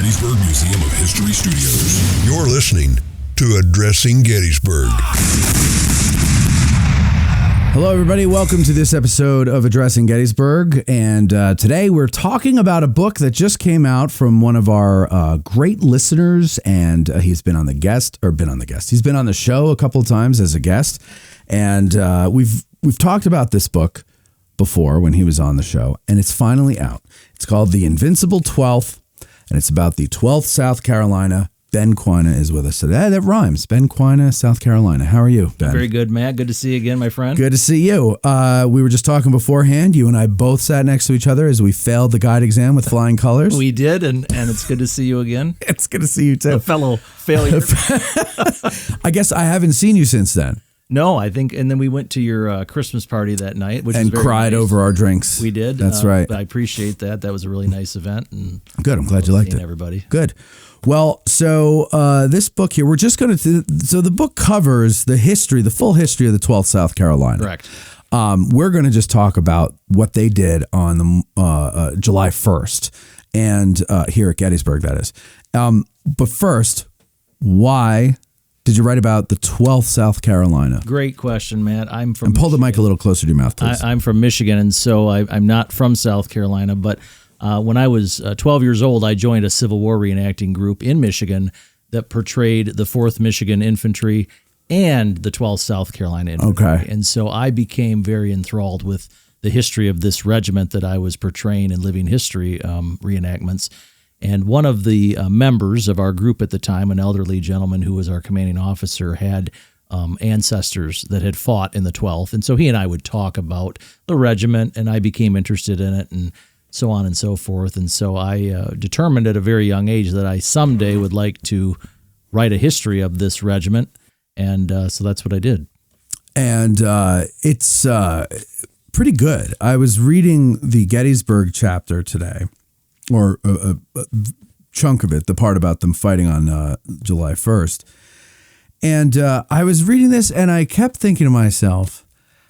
Gettysburg Museum of History Studios. You're listening to Addressing Gettysburg. Hello, everybody. Welcome to this episode of Addressing Gettysburg. And today we're talking about a book that just came out from one of our great listeners. And he's been on the He's been on the show a couple of times as a guest. And we've talked about this book before when he was on the show. And it's finally out. It's called The Invincible Twelfth. And it's about the 12th South Carolina. Ben Cwayna is with us today. That rhymes. Ben Cwayna, South Carolina. How are you, Ben? Very good, Matt. Good to see you again, my friend. Good to see you. We were just talking beforehand. You and I both sat next to each other as we failed the guide exam with flying colors. We did, and it's good to see you again. It's good to see you, too. A fellow failure. I guess I haven't seen you since then. No, I think, and then we went to your Christmas party that night, which and was very cried nice. Over our drinks. We did. That's right. I appreciate that. That was a really nice event. And good. I'm glad you liked it. Everybody. Good. Well, so this book here, we're just going to. So the book covers the full history of the 12th South Carolina. Correct. We're going to just talk about what they did on the July 1st, and here at Gettysburg, that is. But first, why did you write about the 12th South Carolina? Great question, Matt. I'm from. And pull Michigan. the mic a little closer to your mouth, please. I'm from Michigan, and so I'm not from South Carolina. But when I was 12 years old, I joined a Civil War reenacting group in Michigan that portrayed the 4th Michigan Infantry and the 12th South Carolina Infantry. Okay. And so I became very enthralled with the history of this regiment that I was portraying in living history reenactments. And one of the members of our group at the time, an elderly gentleman who was our commanding officer, had ancestors that had fought in the 12th. And so he and I would talk about the regiment, and I became interested in it and so on and so forth. And so I determined at a very young age that I someday would like to write a history of this regiment. And so that's what I did. And it's pretty good. I was reading the Gettysburg chapter today, or a chunk of it, the part about them fighting on July 1st. And I was reading this, and I kept thinking to myself,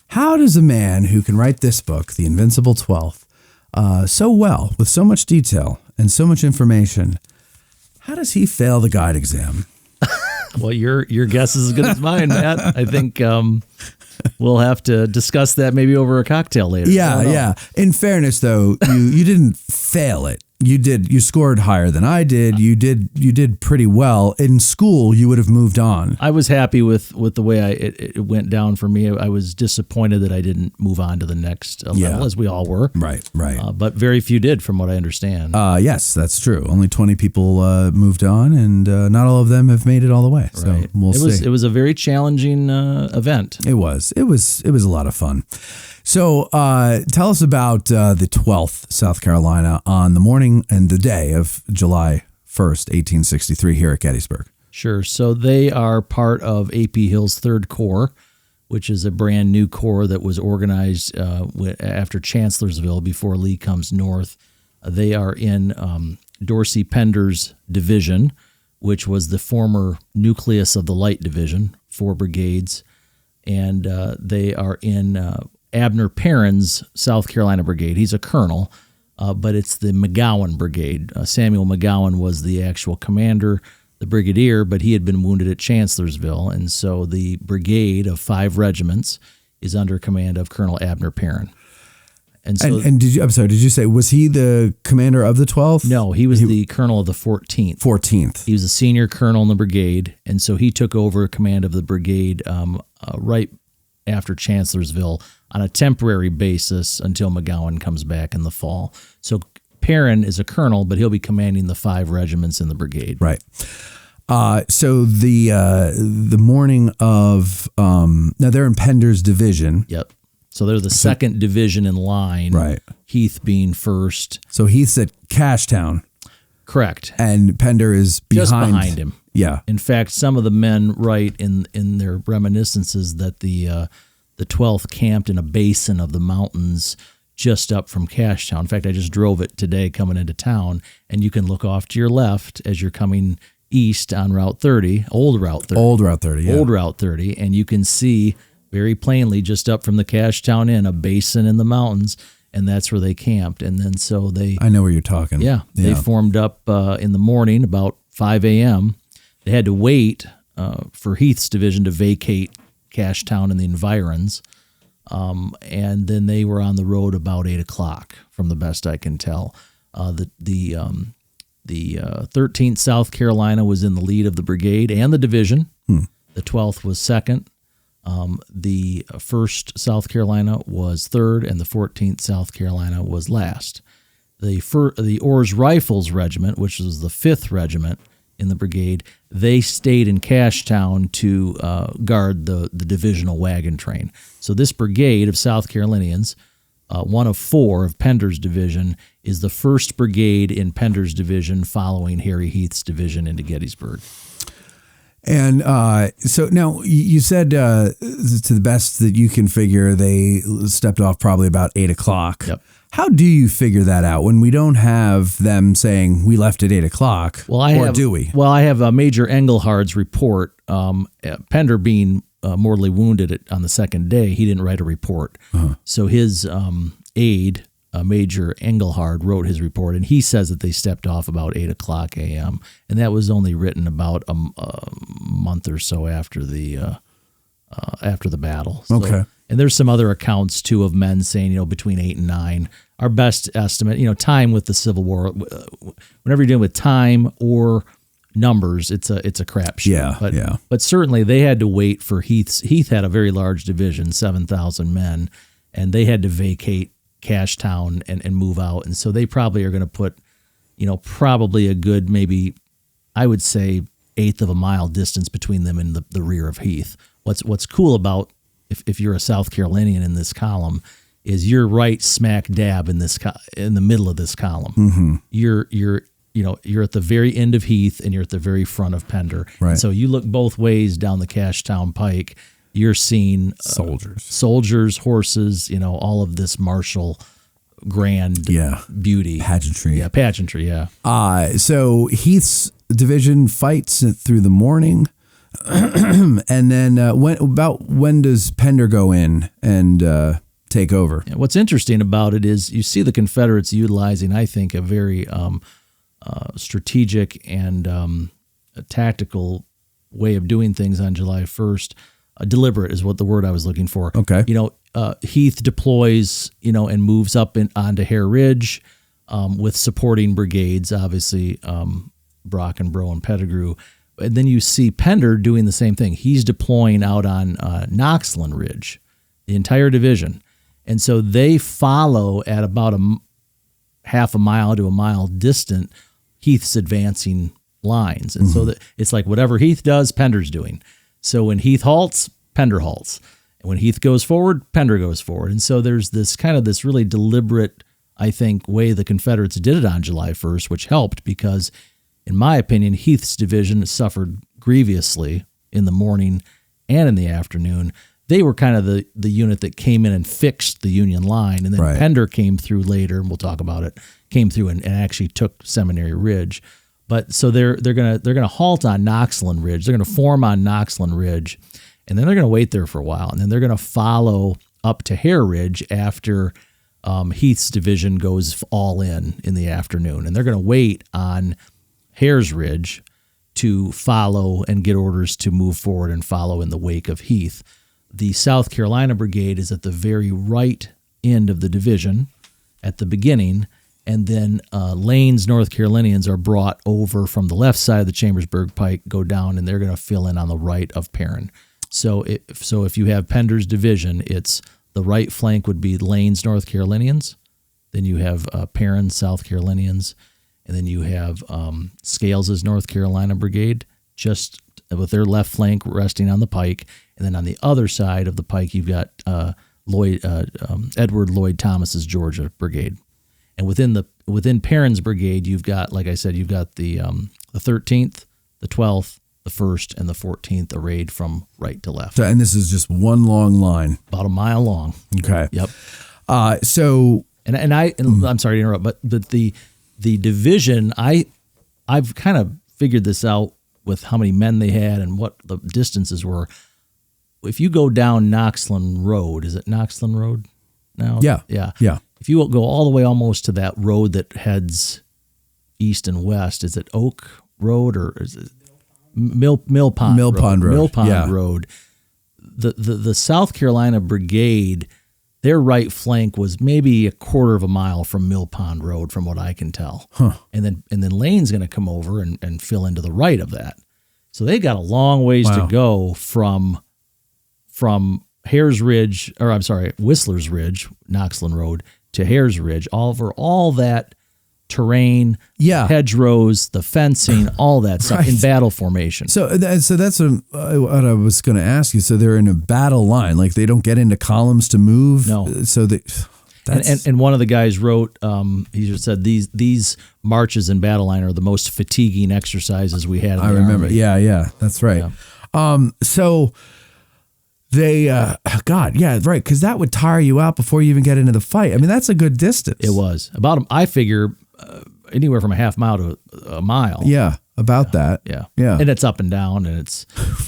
how does a man who can write this book, The Invincible Twelfth, so well, with so much detail and so much information, how does he fail the guide exam? Well, your guess is as good as mine, Matt. I think we'll have to discuss that maybe over a cocktail later. Yeah. In fairness, though, you didn't fail it. You scored higher than I did. You did pretty well. In school, you would have moved on. I was happy with the way it went down for me. I was disappointed that I didn't move on to the next level, as we all were. Right. But very few did, from what I understand. Yes, that's true. Only 20 people moved on, and not all of them have made it all the way. So right. We'll see. It was a very challenging event. It was a lot of fun. So tell us about the 12th South Carolina on the morning and the day of July 1st, 1863 here at Gettysburg. Sure. So they are part of A.P. Hill's 3rd Corps, which is a brand new corps that was organized after Chancellorsville before Lee comes north. They are in Dorsey Pender's division, which was the former nucleus of the Light Division, 4 brigades. And they are in Abner Perrin's South Carolina Brigade. He's a colonel, but it's the McGowan Brigade. Samuel McGowan was the actual commander, the brigadier, but he had been wounded at Chancellorsville. And so the brigade of 5 regiments is under command of Colonel Abner Perrin. And so, did you say, was he the commander of the 12th? No, he was the colonel of the 14th. 14th. He was a senior colonel in the brigade, and so he took over command of the brigade right after Chancellorsville on a temporary basis until McGowan comes back in the fall. So Perrin is a colonel, but he'll be commanding the 5 regiments in the brigade. Right. So the morning of now they're in Pender's division. Yep. So they're the 2nd division in line. Right. Heath being first. So Heath's at Cashtown. Correct. And Pender is just behind him. Yeah. In fact, some of the men write in their reminiscences that the 12th camped in a basin of the mountains just up from Cashtown. In fact, I just drove it today coming into town, and you can look off to your left as you're coming east on Route 30, Old Route 30, and you can see very plainly just up from the Cashtown Inn a basin in the mountains. and that's where they camped. And then so I know where you're talking. Yeah, they formed up in the morning about 5 a.m. They had to wait for Heath's division to vacate Cashtown and the environs, and then they were on the road about 8 o'clock, from the best I can tell. The 13th South Carolina was in the lead of the brigade and the division. The 12th was second. The 1st South Carolina was third, and the 14th South Carolina was last. The Orr's Rifles Regiment, which was the 5th regiment in the brigade, they stayed in Cashtown to guard the divisional wagon train. So this brigade of South Carolinians, one of 4 of Pender's division, is the 1st brigade in Pender's division following Harry Heath's division into Gettysburg. And so now you said, to the best that you can figure, they stepped off probably about 8 o'clock. Yep. How do you figure that out when we don't have them saying we left at 8 o'clock? Do we? Well, I have Major Engelhard's report. Pender being mortally wounded on the second day, he didn't write a report. So his aide, Major Engelhard, wrote his report, and he says that they stepped off about 8 o'clock a.m., and that was only written about a month or so after the battle. So, okay. And there's some other accounts, too, of men saying, between 8 and 9. Our best estimate, time with the Civil War, whenever you're dealing with time or numbers, it's a crapshoot. But certainly they had to wait for Heath had a very large division, 7,000 men, and they had to vacate Cashtown and move out. And so they probably are going to put, probably a good, maybe, I would say, 1/8 of a mile distance between them and the rear of Heath. What's cool about, if you're a South Carolinian in this column, is you're right smack dab in the middle of this column. Mm-hmm. You're at the very end of Heath and you're at the very front of Pender. Right. And so you look both ways down the Cashtown Pike. You're seeing soldiers, horses, all of this martial grand beauty. Pageantry. Yeah, pageantry, yeah. So Heath's division fights through the morning. And then when does Pender go in and take over? Yeah, what's interesting about it is you see the Confederates utilizing, I think, a very strategic and a tactical way of doing things on July 1st. Deliberate is what the word I was looking for. Okay. Heath deploys, and moves up onto Hare Ridge with supporting brigades, obviously Brock and Bro and Pettigrew. And then you see Pender doing the same thing. He's deploying out on Knoxland Ridge, the entire division. And so they follow at about a half a mile to a mile distant Heath's advancing lines. And so that it's like whatever Heath does, Pender's doing. So when Heath halts, Pender halts. And when Heath goes forward, Pender goes forward. And so there's this really deliberate, I think, way the Confederates did it on July 1st, which helped because, in my opinion, Heath's division suffered grievously in the morning and in the afternoon. They were kind of the unit that came in and fixed the Union line. And then Pender came through later, and we'll talk about it, came through and actually took Seminary Ridge. But so they're gonna halt on Knoxland Ridge. They're gonna form on Knoxland Ridge, and then they're gonna wait there for a while, and then they're gonna follow up to Hare Ridge after Heath's division goes all in the afternoon, and they're gonna wait on Hare's Ridge to follow and get orders to move forward and follow in the wake of Heath. The South Carolina Brigade is at the very right end of the division at the beginning. And then Lane's North Carolinians are brought over from the left side of the Chambersburg Pike, go down, and they're going to fill in on the right of Perrin. So if you have Pender's division, it's the right flank would be Lane's North Carolinians. Then you have Perrin's South Carolinians. And then you have Scales's North Carolina Brigade, just with their left flank resting on the pike. And then on the other side of the pike, you've got Edward Lloyd Thomas's Georgia Brigade. And within Perrin's brigade, you've got, like I said, you've got the 13th, the 12th, the 1st, and the 14th arrayed from right to left. And this is just one long line, about a mile long. Okay. Yep. I'm sorry to interrupt, but the division, I've kind of figured this out with how many men they had and what the distances were. If you go down Knoxland Road, is it Knoxland Road now? Yeah. if you go all the way almost to that road that heads east and west, is it Oak Road or is it Mill Pond Road? Mill Pond Road. The South Carolina Brigade, their right flank was maybe a quarter of a mile from Mill Pond Road, from what I can tell. And then Lane's going to come over and fill into the right of that. So they got a long ways to go from Hares Ridge, or I'm sorry, Whistler's Ridge, Knoxland Road, to Hares Ridge, over all that terrain, hedgerows, the fencing, all that stuff in battle formation. So that's what I was going to ask you. So they're in a battle line, like they don't get into columns to move. No. So and one of the guys wrote, he just said these marches in battle line are the most fatiguing exercises we had. In the remember. Army. Yeah, that's right. Yeah. So they, right, because that would tire you out before you even get into the fight. I mean, that's a good distance. It was I figure anywhere from a half mile to a mile. Yeah, about that. Yeah, yeah, and it's up and down, and it's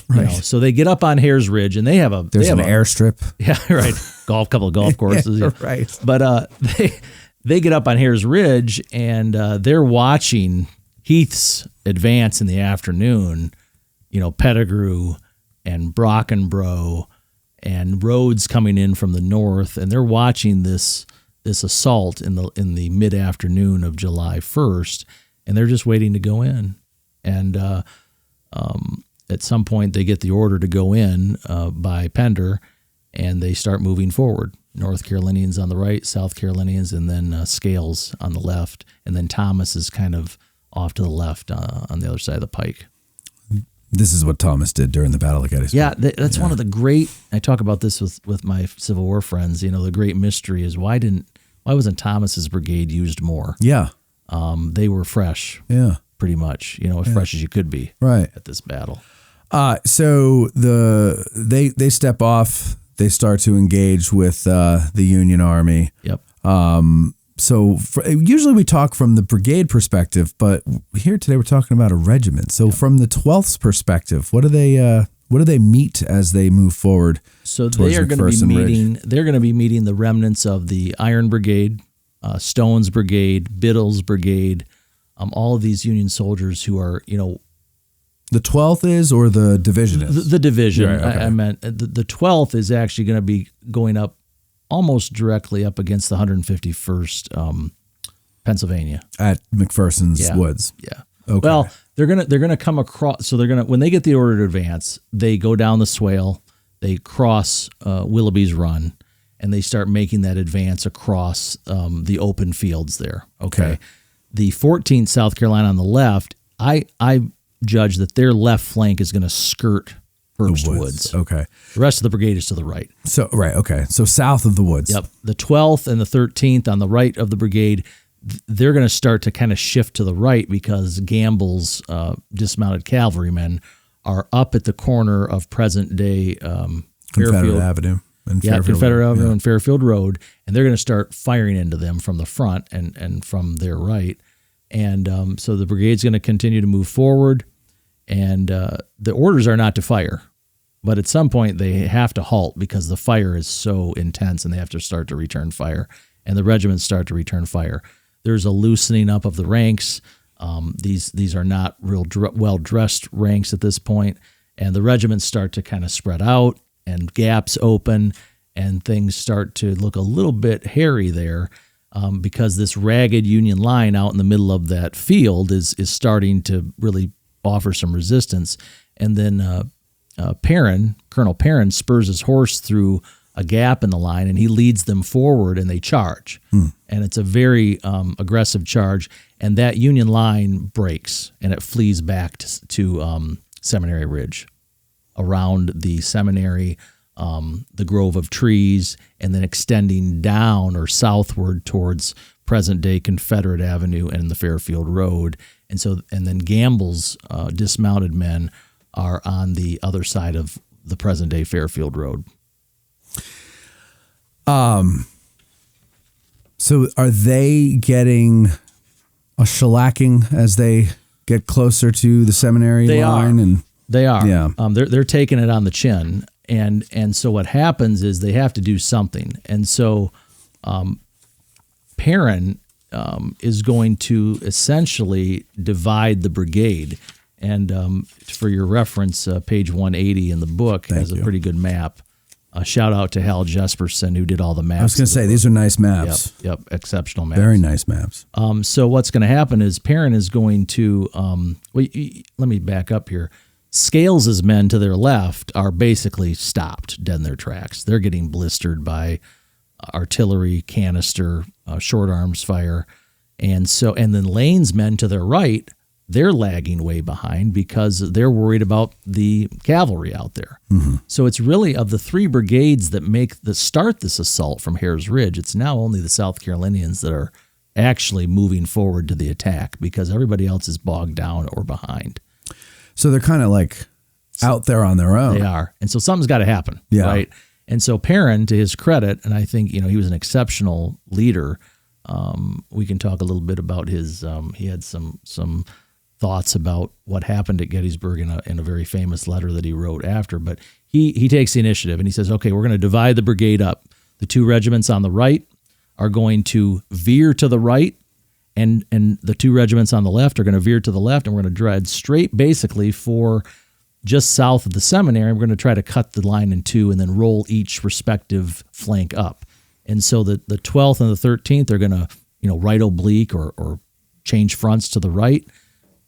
right. So they get up on Hares Ridge, and they have an airstrip. Yeah, right. Couple of golf courses. Right. But they get up on Hares Ridge, and they're watching Heath's advance in the afternoon. Pettigrew and Brockenbrough and Rhodes coming in from the north, and they're watching this assault in the mid-afternoon of July 1st, and they're just waiting to go in. And at some point, they get the order to go in by Pender, and they start moving forward. North Carolinians on the right, South Carolinians, and then Scales on the left, and then Thomas is kind of off to the left on the other side of the pike. This is what Thomas did during the Battle of Gettysburg. Yeah, that's one of the great. I talk about this with my Civil War friends. The great mystery is why wasn't Thomas's brigade used more? Yeah, they were fresh. Yeah, pretty much. As fresh as you could be. Right at this battle. So they step off. They start to engage with the Union Army. Yep. Usually we talk from the brigade perspective, but here today we're talking about a regiment. So from the 12th's perspective, what do they meet as they move forward? So they are going to be meeting. They're going to be meeting the remnants of the Iron Brigade, Stone's Brigade, Biddle's Brigade, all of these Union soldiers who are The 12th is, or the division is? The division. Right, okay. I meant the 12th is actually going to be going up almost directly up against the 151st Pennsylvania at McPherson's Woods. Yeah. Okay. Well, they're gonna come across. So when they get the order to advance, they go down the swale, they cross Willoughby's Run, and they start making that advance across the open fields there. Okay. The 14th South Carolina on the left, I judge that their left flank is going to skirt Herbst Woods. Okay. The rest of the brigade is to the right. So So south of the woods. Yep. The 12th and the 13th on the right of the brigade, they're going to start to kind of shift to the right because Gamble's dismounted cavalrymen are up at the corner of present-day Confederate Avenue. And Confederate Avenue and Fairfield Road, and they're going to start firing into them from the front and from their right. And so the brigade's going to continue to move forward, and the orders are not to fire. But at some point, they have to halt because the fire is so intense, and they have to start to return fire. And the regiments start to return fire. There's a loosening up of the ranks. These are not real well-dressed ranks at this point, and the regiments start to kind of spread out, and gaps open, and things start to look a little bit hairy there because this ragged Union line out in the middle of that field is starting to really offer some resistance. And then Colonel Perrin spurs his horse through a gap in the line, and he leads them forward, and they charge. And it's a very aggressive charge, and that Union line breaks, and it flees back to Seminary Ridge, around the seminary, the grove of trees, and then extending down or southward towards present-day Confederate Avenue and the Fairfield Road. And then Gamble's dismounted men are on the other side of the present-day Fairfield Road. So are they getting a shellacking as they get closer to the seminary line? They are. Yeah. They're taking it on the chin, and so what happens is they have to do something, and so Perrin is going to essentially divide the brigade. And for your reference, page 180 in the book has a pretty good map. Shout out to Hal Jesperson, who did all the maps. I was going to say, these are nice maps. Yep, exceptional maps. Very nice maps. So what's going to happen is Perrin is going to, let me back up here. Scales's men to their left are basically stopped dead in their tracks. They're getting blistered by artillery, canister, short arms fire. And then Lane's men to their right, they're lagging way behind because they're worried about the cavalry out there. Mm-hmm. So it's really, of the three brigades that start this assault from Hare's Ridge, it's now only the South Carolinians that are actually moving forward to the attack because everybody else is bogged down or behind. So they're kind of like out there on their own. They are. And so something's got to happen, yeah. Right? And so Perrin, to his credit, and I think, he was an exceptional leader. We can talk a little bit about his, he had some thoughts about what happened at Gettysburg in a very famous letter that he wrote after. But he takes the initiative and he says, okay, we're going to divide the brigade up. The two regiments on the right are going to veer to the right, and the two regiments on the left are going to veer to the left, and we're going to drive straight basically for just south of the seminary. We're going to try to cut the line in two and then roll each respective flank up. And so the 12th and the 13th are going to, right oblique or change fronts to the right,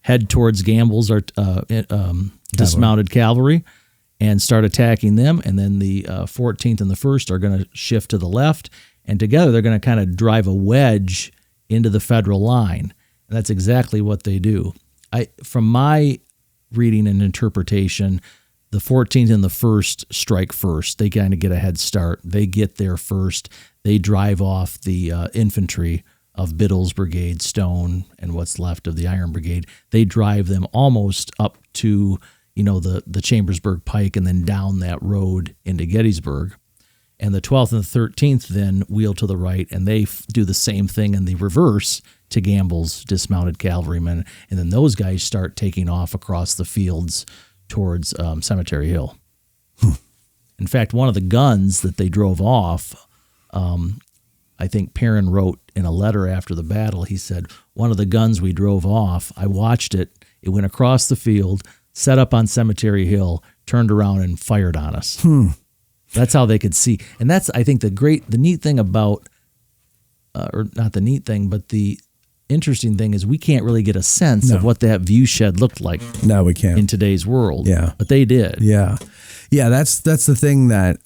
head towards Gamble's dismounted cavalry and start attacking them. And then the 14th and the 1st are going to shift to the left. And together they're going to kind of drive a wedge into the Federal line. And that's exactly what they do. From my reading and interpretation, the 14th and the 1st strike first. They kind of get a head start. They get there first. They drive off the infantry of Biddle's brigade, Stone, and what's left of the Iron Brigade. They drive them almost up to, the Chambersburg Pike and then down that road into Gettysburg. And the 12th and the 13th then wheel to the right, and they do the same thing in the reverse to Gamble's dismounted cavalrymen. And then those guys start taking off across the fields towards Cemetery Hill. In fact, one of the guns that they drove off, I think Perrin wrote in a letter after the battle, he said, one of the guns we drove off, I watched it. It went across the field, set up on Cemetery Hill, turned around and fired on us. That's how they could see. And that's, I think, the neat thing about, or not the neat thing, but the interesting thing is we can't really get a sense of what that view shed looked like. No, we can't. In today's world. Yeah. But they did. Yeah. Yeah, that's the thing that,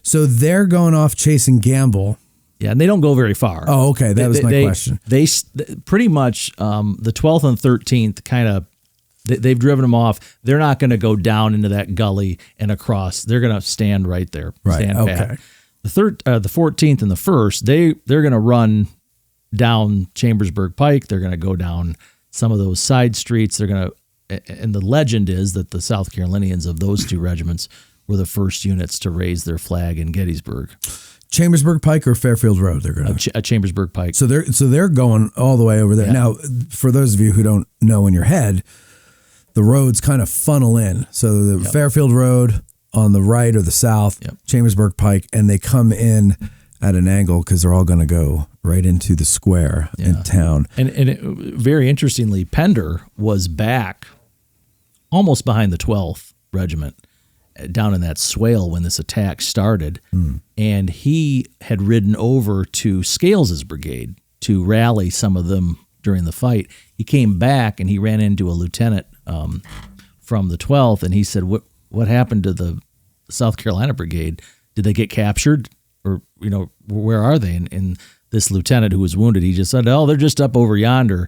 so they're going off chasing Gamble. Yeah, and they don't go very far. Oh, okay. That was my question. They pretty much, the 12th and 13th kind of, they've driven them off. They're not going to go down into that gully and across. They're going to stand right there. Right. Stand okay. pat. The 14th and the 1st, they're going to run down Chambersburg Pike. They're going to go down some of those side streets. They're going to, and the legend is that the South Carolinians of those two regiments were the first units to raise their flag in Gettysburg. Chambersburg Pike or Fairfield Road? They're going to Chambersburg Pike. So they're going all the way over there. Yeah. Now, for those of you who don't know in your head, the roads kind of funnel in. So the Fairfield Road on the right or the south, Chambersburg Pike, and they come in at an angle because they're all going to go right into the square in town. And very interestingly, Pender was back almost behind the 12th Regiment down in that swale when this attack started. And he had ridden over to Scales's brigade to rally some of them during the fight. He came back and he ran into a lieutenant from the 12th, and he said, what happened to the South Carolina Brigade? Did they get captured? Or, where are they? And this lieutenant who was wounded, he just said, oh, they're just up over yonder,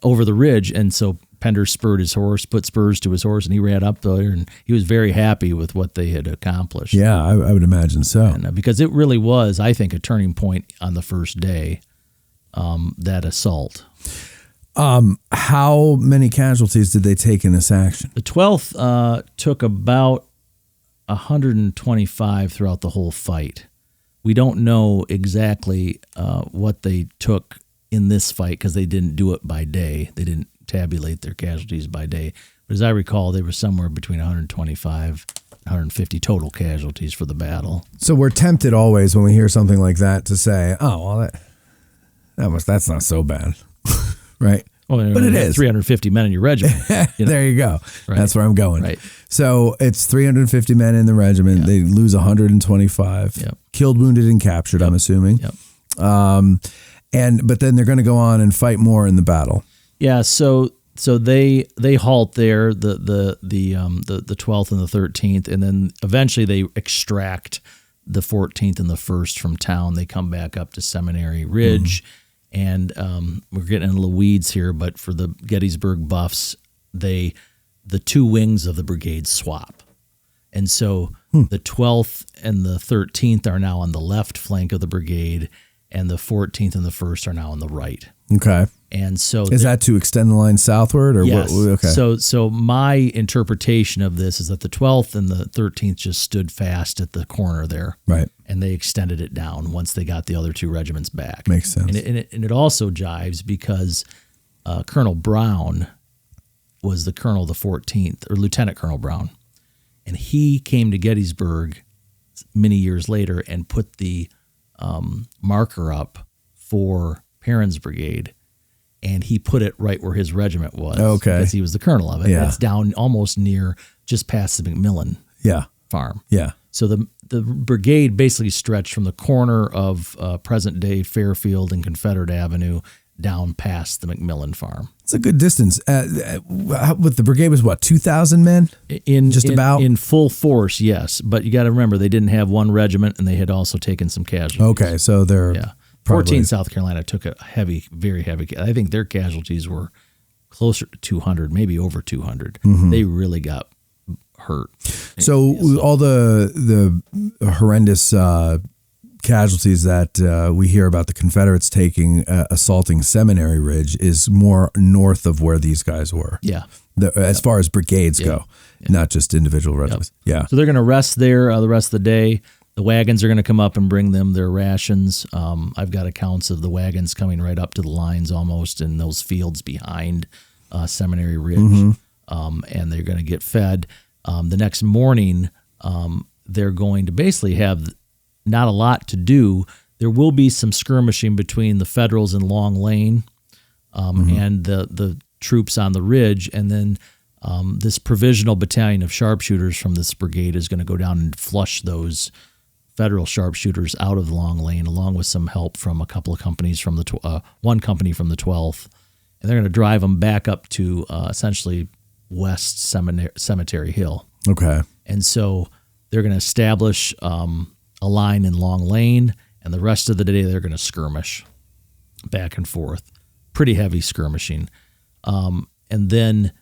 over the ridge. And so Pender spurred his horse, put spurs to his horse, and he ran up there, and he was very happy with what they had accomplished. Yeah, I would imagine so. And, because it really was, I think, a turning point on the first day, that assault. How many casualties did they take in this action? The 12th took about 125 throughout the whole fight. We don't know exactly what they took in this fight because they didn't do it by day. They didn't tabulate their casualties by day. But as I recall, they were somewhere between 125 and 150 total casualties for the battle. So we're tempted always when we hear something like that to say, oh, well, That's not so bad, right? Well, but it is 350 men in your regiment. There you go. Right. That's where I'm going. Right. So it's 350 men in the regiment. Yeah. They lose 125. Yep. Killed, wounded, and captured. I'm assuming. Yep. But then they're going to go on and fight more in the battle. Yeah. So they halt there, the 12th and the 13th, and then eventually they extract the 14th and the 1st from town. They come back up to Seminary Ridge. And we're getting into the weeds here, but for the Gettysburg buffs, the two wings of the brigade swap. And so the 12th and the 13th are now on the left flank of the brigade, and the 14th and the 1st are now on the right. Okay. And so is that to extend the line southward, or yes. what? Okay. So my interpretation of this is that the 12th and the 13th just stood fast at the corner there. Right. And they extended it down once they got the other two regiments back. Makes sense. And it also jives because Colonel Brown was the colonel of the 14th, or Lieutenant Colonel Brown. And he came to Gettysburg many years later and put the marker up for Perrin's brigade. And he put it right where his regiment was. Okay. Because he was the colonel of it. Yeah. It's down almost near, just past the McMillan farm. Yeah. So the brigade basically stretched from the corner of present-day Fairfield and Confederate Avenue down past the McMillan farm. It's a good distance. With the brigade was what, 2,000 men? In full force, yes. But you got to remember, they didn't have one regiment, and they had also taken some casualties. Okay, so they're... Yeah. 14 South Carolina took a very heavy. I think their casualties were closer to 200, maybe over 200. Mm-hmm. They really got hurt. So all the horrendous casualties that we hear about the Confederates taking, assaulting Seminary Ridge, is more north of where these guys were. Yeah. As far as brigades go, not just individual regiments. Yep. Yeah. So they're going to rest there the rest of the day. The wagons are going to come up and bring them their rations. I've got accounts of the wagons coming right up to the lines almost in those fields behind Seminary Ridge, and they're going to get fed. The next morning, they're going to basically have not a lot to do. There will be some skirmishing between the Federals in Long Lane and the troops on the ridge, and then this provisional battalion of sharpshooters from this brigade is going to go down and flush those Federal sharpshooters out of Long Lane, along with some help from a couple of companies from one company from the 12th, and they're going to drive them back up to essentially West Cemetery Hill. Okay. And so they're going to establish a line in Long Lane, and the rest of the day they're going to skirmish back and forth. Pretty heavy skirmishing. And then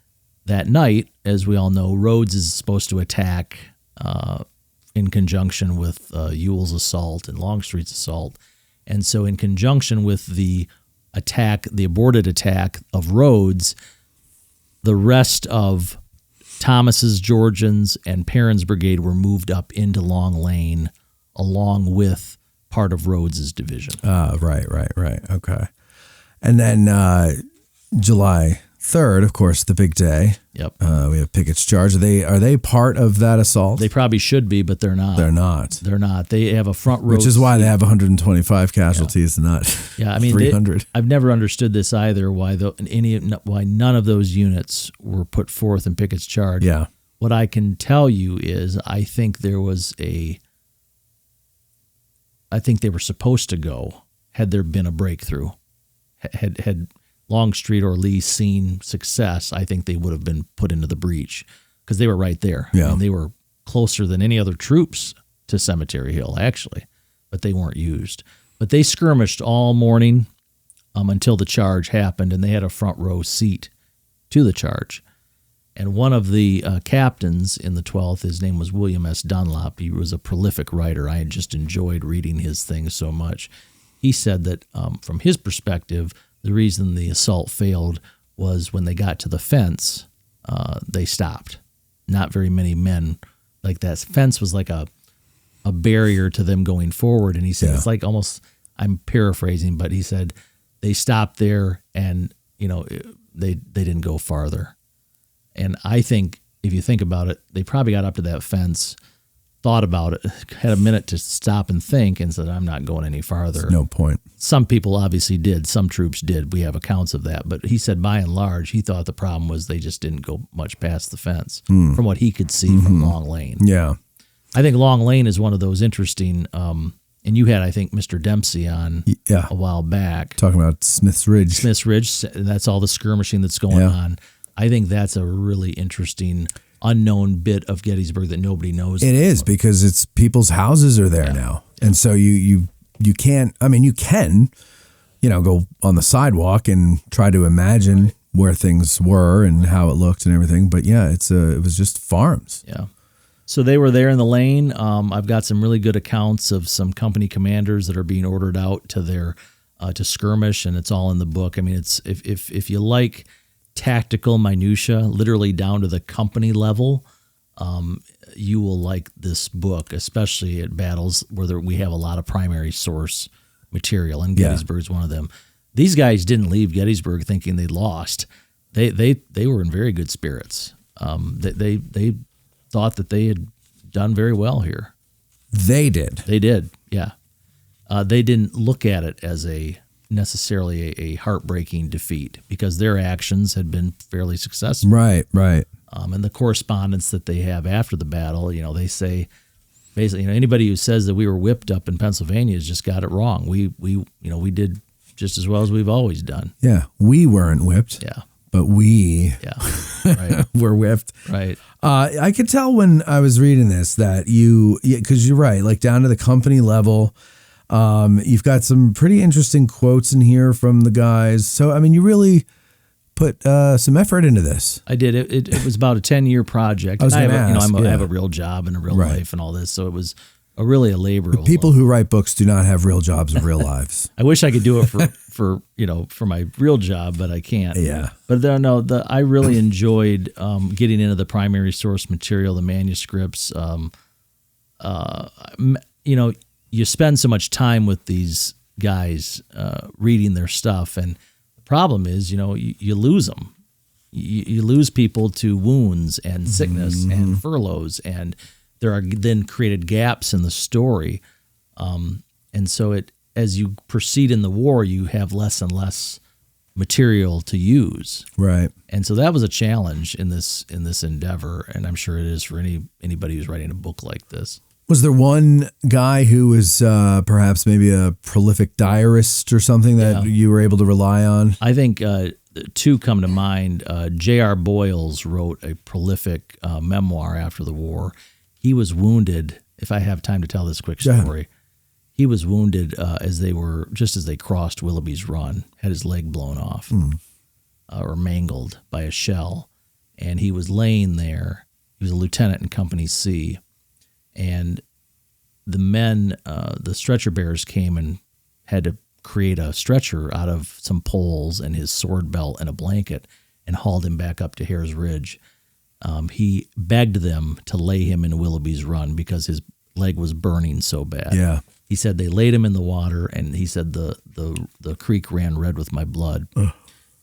that night, as we all know, Rhodes is supposed to attack in conjunction with Ewell's assault and Longstreet's assault. And so in conjunction with the aborted attack of Rhodes, the rest of Thomas's, Georgian's, and Perrin's brigade were moved up into Long Lane along with part of Rhodes's division. Right. Okay. And then July 3rd, of course, the big day. Yep. We have Pickett's charge. Are they part of that assault? They probably should be, but they're not. They're not. They're not. They have a front row. Which is why they have 125 casualties and not 300. I've never understood this either, why none of those units were put forth in Pickett's charge. Yeah. What I can tell you is I think they were supposed to go had there been a breakthrough. Had Longstreet or Lee seen success, I think they would have been put into the breach because they were right there. Yeah. I mean, they were closer than any other troops to Cemetery Hill, actually, but they weren't used. But they skirmished all morning until the charge happened, and they had a front row seat to the charge. And one of the captains in the 12th, his name was William S. Dunlop. He was a prolific writer. I had just enjoyed reading his things so much. He said that from his perspective, the reason the assault failed was when they got to the fence, they stopped. Not very many men, like that fence was like a barrier to them going forward. And he said, It's like almost, I'm paraphrasing, but he said they stopped there and, they didn't go farther. And I think if you think about it, they probably got up to that fence thought about it, had a minute to stop and think, and said, I'm not going any farther. There's no point. Some people obviously did. Some troops did. We have accounts of that. But he said, by and large, he thought the problem was they just didn't go much past the fence from what he could see from Long Lane. Yeah. I think Long Lane is one of those interesting, and you had, I think, Mr. Dempsey on a while back. Talking about Smith's Ridge. Smith's Ridge, that's all the skirmishing that's going on. I think that's a really interesting unknown bit of Gettysburg that nobody knows. It is, because it's people's houses are there now. And so you can't, I mean, you can, go on the sidewalk and try to imagine where things were and how it looked and everything. But yeah, it was just farms. Yeah. So they were there in the lane. I've got some really good accounts of some company commanders that are being ordered out to their to skirmish, and it's all in the book. I mean, it's if you like tactical minutia, literally down to the company level, you will like this book, especially at battles where we have a lot of primary source material, and Gettysburg's one of them. These guys didn't leave Gettysburg thinking they lost. They were in very good spirits. They thought that they had done very well here. They did. They did, yeah. They didn't look at it as necessarily a heartbreaking defeat, because their actions had been fairly successful. Right. And the correspondence that they have after the battle, they say basically, anybody who says that we were whipped up in Pennsylvania has just got it wrong. We did just as well as we've always done. Yeah, we weren't whipped. Yeah, but we right. were whipped. Right. I could tell when I was reading this that because you're right, like down to the company level. You've got some pretty interesting quotes in here from the guys. So, I mean, you really put some effort into this. I did. It was about a 10-year project. I have a real job and a real life and all this, so it was really a labor. The people who write books do not have real jobs and real lives. I wish I could do it for my real job, but I can't. Yeah. But I really enjoyed getting into the primary source material, the manuscripts. You spend so much time with these guys reading their stuff, and the problem is, you lose them. You lose people to wounds and sickness and furloughs, and there are then created gaps in the story. And so as you proceed in the war, you have less and less material to use. Right. And so that was a challenge in this endeavor, and I'm sure it is for anybody who's writing a book like this. Was there one guy who was perhaps maybe a prolific diarist or something that you were able to rely on? I think two come to mind. J.R. Boyles wrote a prolific memoir after the war. He was wounded, if I have time to tell this quick story, he was wounded as they crossed Willoughby's Run, had his leg blown off or mangled by a shell. And he was laying there. He was a lieutenant in Company C. And the men, the stretcher bearers came and had to create a stretcher out of some poles and his sword belt and a blanket and hauled him back up to Hare's Ridge. He begged them to lay him in Willoughby's Run because his leg was burning so bad. Yeah. He said they laid him in the water, and he said the creek ran red with my blood.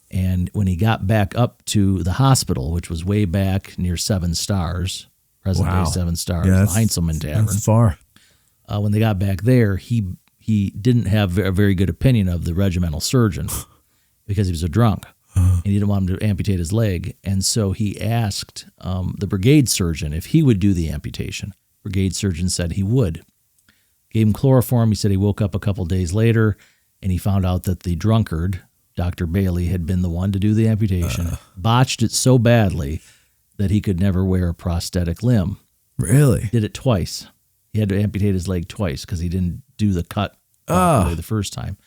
And when he got back up to the hospital, which was way back near Seven Stars, present-day Seven Stars, the Heinzelman Tavern. That's far. When they got back there, he didn't have a very good opinion of the regimental surgeon because he was a drunk. And he didn't want him to amputate his leg. And so he asked the brigade surgeon if he would do the amputation. Brigade surgeon said he would. Gave him chloroform. He said he woke up a couple days later, and he found out that the drunkard, Dr. Bailey, had been the one to do the amputation, botched it so badly that he could never wear a prosthetic limb. Really? Did it twice. He had to amputate his leg twice because he didn't do the cut properly the first time.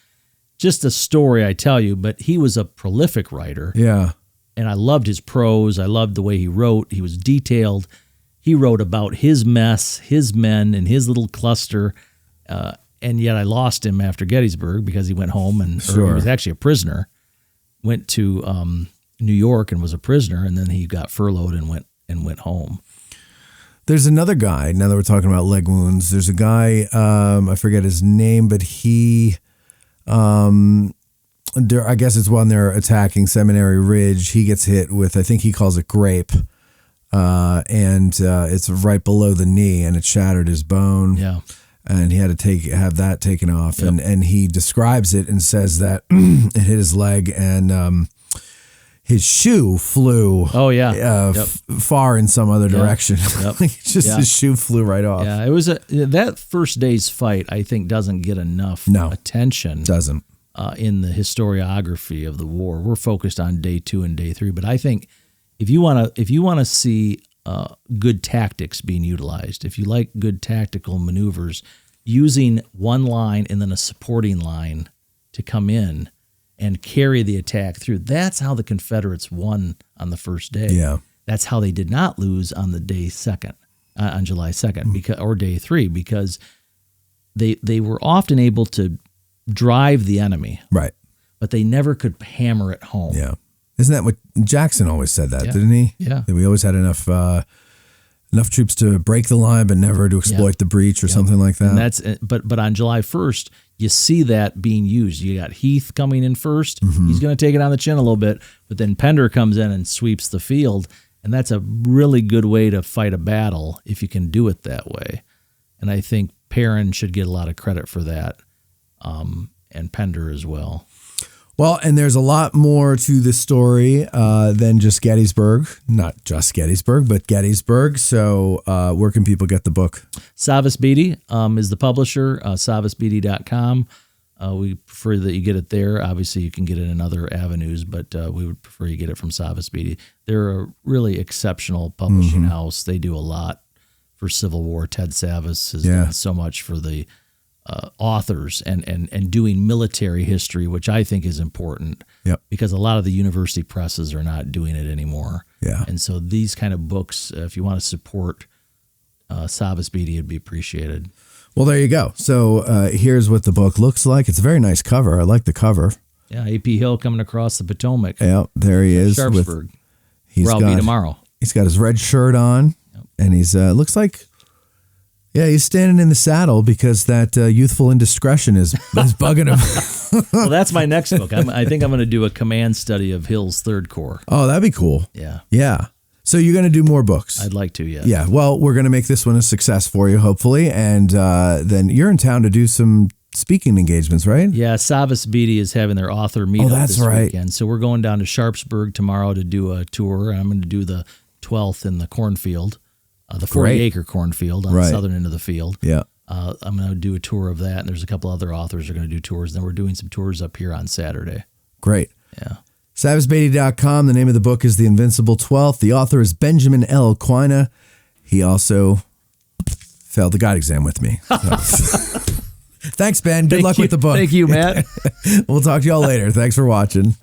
Just a story, I tell you, but he was a prolific writer. Yeah. And I loved his prose. I loved the way he wrote. He was detailed. He wrote about his mess, his men, and his little cluster. And yet I lost him after Gettysburg because he went home or he was actually a prisoner. Went to New York and was a prisoner, and then he got furloughed and went home. There's another guy, now that we're talking about leg wounds, there's a guy, I forget his name, but he, I guess it's when they're attacking Seminary Ridge, he gets hit with, I think he calls it grape. and it's right below the knee, and it shattered his bone. Yeah. And he had to have that taken off. Yep. And he describes it and says that it hit his leg, and his shoe flew far in some other direction. Yep. His shoe flew right off. Yeah, it was that first day's fight, I think, doesn't get enough attention. Doesn't. In the historiography of the war. We're focused on day 2 and day 3, but I think if you want to see good tactics being utilized, if you like good tactical maneuvers, using one line and then a supporting line to come in and carry the attack through, that's how the Confederates won on the first day. Yeah. That's how they did not lose on the day second, on July 2nd, or day 3, because they were often able to drive the enemy, right? But they never could hammer it home. Yeah, isn't that what Jackson always said that, didn't he? Yeah, that we always had enough troops to break the line, but never to exploit the breach or something like that. And that's but on July 1st, you see that being used. You got Heath coming in first. Mm-hmm. He's going to take it on the chin a little bit, but then Pender comes in and sweeps the field, and that's a really good way to fight a battle if you can do it that way. And I think Perrin should get a lot of credit for that. And Pender as well. Well, and there's a lot more to the story than just Gettysburg. Not just Gettysburg, but Gettysburg. So where can people get the book? Savas Beatty is the publisher, savasbeatty.com. We prefer that you get it there. Obviously, you can get it in other avenues, but we would prefer you get it from Savas Beatty. They're a really exceptional publishing house. They do a lot for Civil War. Ted Savas has done so much for the authors and doing military history, which I think is important because a lot of the university presses are not doing it anymore. Yeah. And so these kind of books, if you want to support Savas Beatty, it'd be appreciated. Well, there you go. So here's what the book looks like. It's a very nice cover. I like the cover. Yeah, A.P. Hill coming across the Potomac. Yeah, there he is. Sharpsburg. Where I'll be tomorrow. He's got his red shirt on, and he's looks like... Yeah, he's standing in the saddle because that youthful indiscretion is bugging him. Well, that's my next book. I think I'm going to do a command study of Hill's Third Corps. Oh, that'd be cool. Yeah. Yeah. So you're going to do more books? I'd like to, yeah. Yeah. Well, we're going to make this one a success for you, hopefully. And then you're in town to do some speaking engagements, right? Yeah, Savas Beatty is having their author meetup this weekend. So we're going down to Sharpsburg tomorrow to do a tour. I'm going to do the 12th in the cornfield. The 40-acre cornfield on the southern end of the field. Yeah. I'm going to do a tour of that, and there's a couple other authors who are going to do tours. And then we're doing some tours up here on Saturday. Great. Yeah. SavasBeatty.com. The name of the book is The Invincible Twelfth. The author is Benjamin L. Cwayna. He also failed the guide exam with me. Thanks, Ben. Good luck with the book. Thank you, Matt. We'll talk to y'all later. Thanks for watching.